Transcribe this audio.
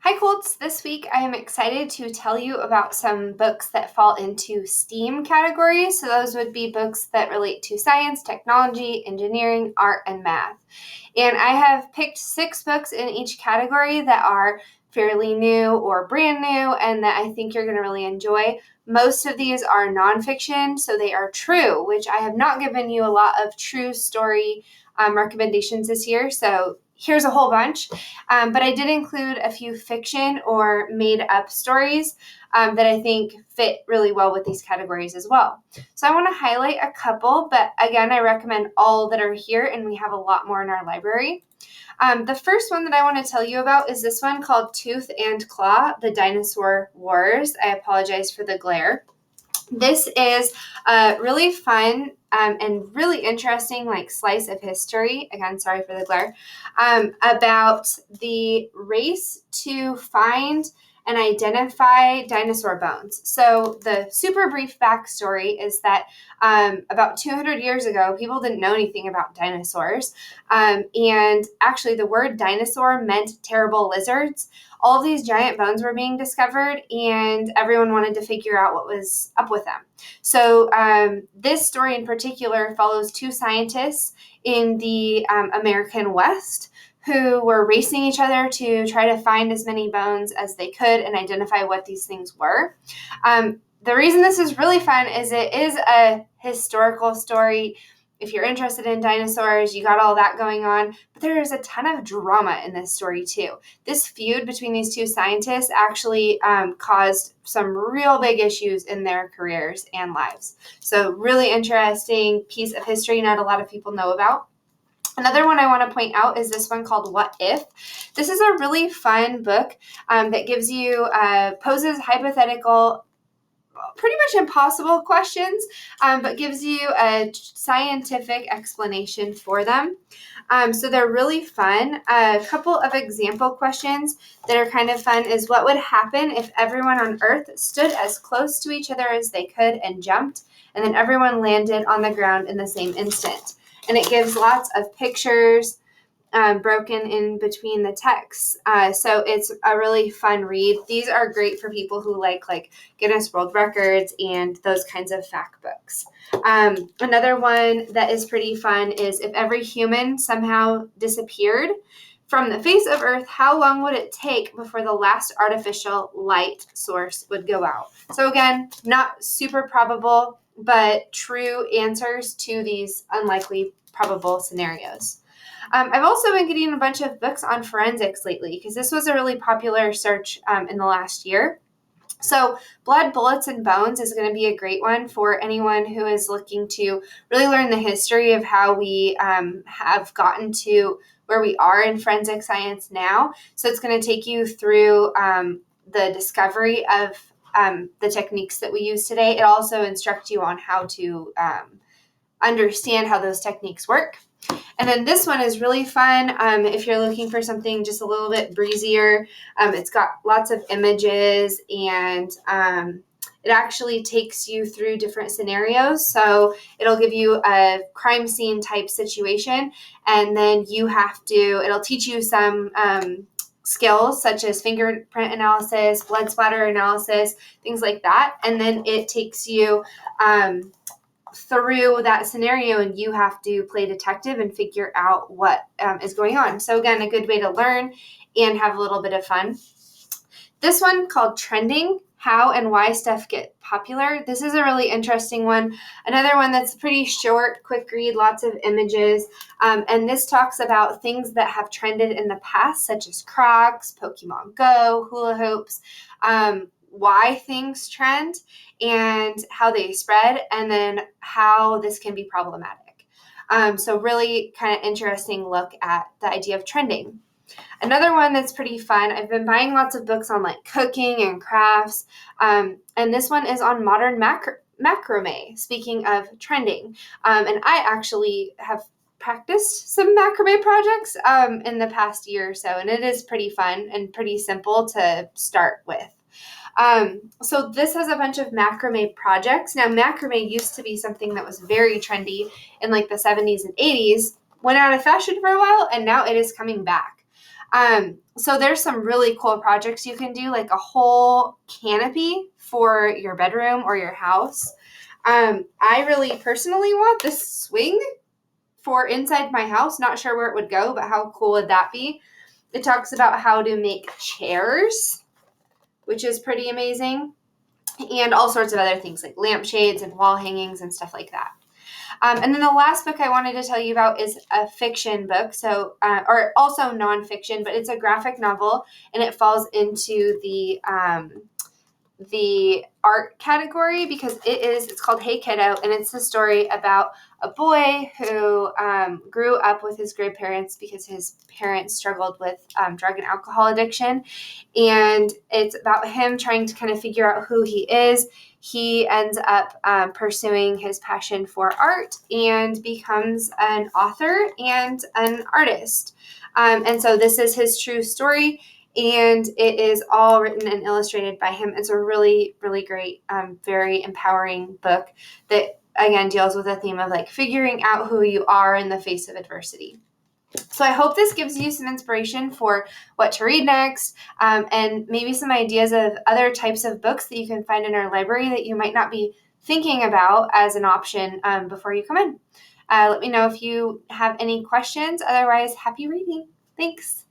Hi, Colts. This week I am excited to tell you about some books that fall into STEAM categories. So, those would be books that relate to science, technology, engineering, art, and math. And I have picked 6 books in each category that are fairly new or brand new and that I think you're going to really enjoy. Most of these are nonfiction, so they are true, which I have not given you a lot of true story recommendations this year. So, here's a whole bunch. But I did include a few fiction or made up stories that I think fit really well with these categories as well. So I want to highlight a couple, but again, I recommend all that are here, and we have a lot more in our library. The first one that I want to tell you about is this one called Tooth and Claw, The Dinosaur Wars. I apologize for the glare. This is a really fun and really interesting slice of history. Again, sorry for the glare. About the race to find and identify dinosaur bones. So the super brief backstory is that about 200 years ago, people didn't know anything about dinosaurs. And actually the word dinosaur meant terrible lizards. All of these giant bones were being discovered, and everyone wanted to figure out what was up with them. So this story in particular follows 2 scientists in the American West who were racing each other to try to find as many bones as they could and identify what these things were. The reason this is really fun is it is a historical story. If you're interested in dinosaurs, you got all that going on, but there is a ton of drama in this story too. This feud between these 2 scientists actually caused some real big issues in their careers and lives. So really interesting piece of history not a lot of people know about. Another one I want to point out is this one called What If? This is a really fun book that gives you poses hypothetical, pretty much impossible questions, but gives you a scientific explanation for them. So they're really fun. A couple of example questions that are kind of fun is what would happen if everyone on Earth stood as close to each other as they could and jumped, and then everyone landed on the ground in the same instant? And it gives lots of pictures broken in between the texts. So it's a really fun read. These are great for people who like Guinness World Records and those kinds of fact books. Another one that is pretty fun is if every human somehow disappeared from the face of Earth, how long would it take before the last artificial light source would go out? So again, not super probable, but true answers to these unlikely probable scenarios. I've also been getting a bunch of books on forensics lately because this was a really popular search in the last year. So Blood, Bullets, and Bones is going to be a great one for anyone who is looking to really learn the history of how we have gotten to where we are in forensic science now. So it's going to take you through the discovery of the techniques that we use today. It also instructs you on how to understand how those techniques work. And then this one is really fun if you're looking for something just a little bit breezier. It's got lots of images, and it actually takes you through different scenarios. So it'll give you a crime scene type situation, and then it'll teach you some skills such as fingerprint analysis, blood splatter analysis, things like that. And then it takes you through that scenario, and you have to play detective and figure out what is going on. So again, a good way to learn and have a little bit of fun. This one called Trending, How and Why Stuff Get Popular. This is a really interesting one. Another one that's pretty short, quick read, lots of images. And this talks about things that have trended in the past, such as Crocs, Pokemon Go, hula hoops, why things trend and how they spread, and then how this can be problematic. So really kind of interesting look at the idea of trending. Another one that's pretty fun, I've been buying lots of books on cooking and crafts, and this one is on modern macrame, speaking of trending. And I actually have practiced some macrame projects in the past year or so, and it is pretty fun and pretty simple to start with. So this has a bunch of macrame projects. Now, macrame used to be something that was very trendy in the 70s and 80s, went out of fashion for a while, and now it is coming back. So there's some really cool projects you can do, like a whole canopy for your bedroom or your house. I really personally want this swing for inside my house. Not sure where it would go, but how cool would that be? It talks about how to make chairs, which is pretty amazing, and all sorts of other things like lampshades and wall hangings and stuff like that. And then the last book I wanted to tell you about is a fiction book, or also nonfiction, but it's a graphic novel, and it falls into the art category because it's called Hey Kiddo, and it's the story about a boy who grew up with his grandparents because his parents struggled with drug and alcohol addiction, and it's about him trying to kind of figure out who he is. He ends up pursuing his passion for art and becomes an author and an artist. And so this is his true story, and it is all written and illustrated by him. It's a really, really great, very empowering book that, again, deals with a theme of like figuring out who you are in the face of adversity. So I hope this gives you some inspiration for what to read next, and maybe some ideas of other types of books that you can find in our library that you might not be thinking about as an option before you come in. Let me know if you have any questions. Otherwise, happy reading. Thanks.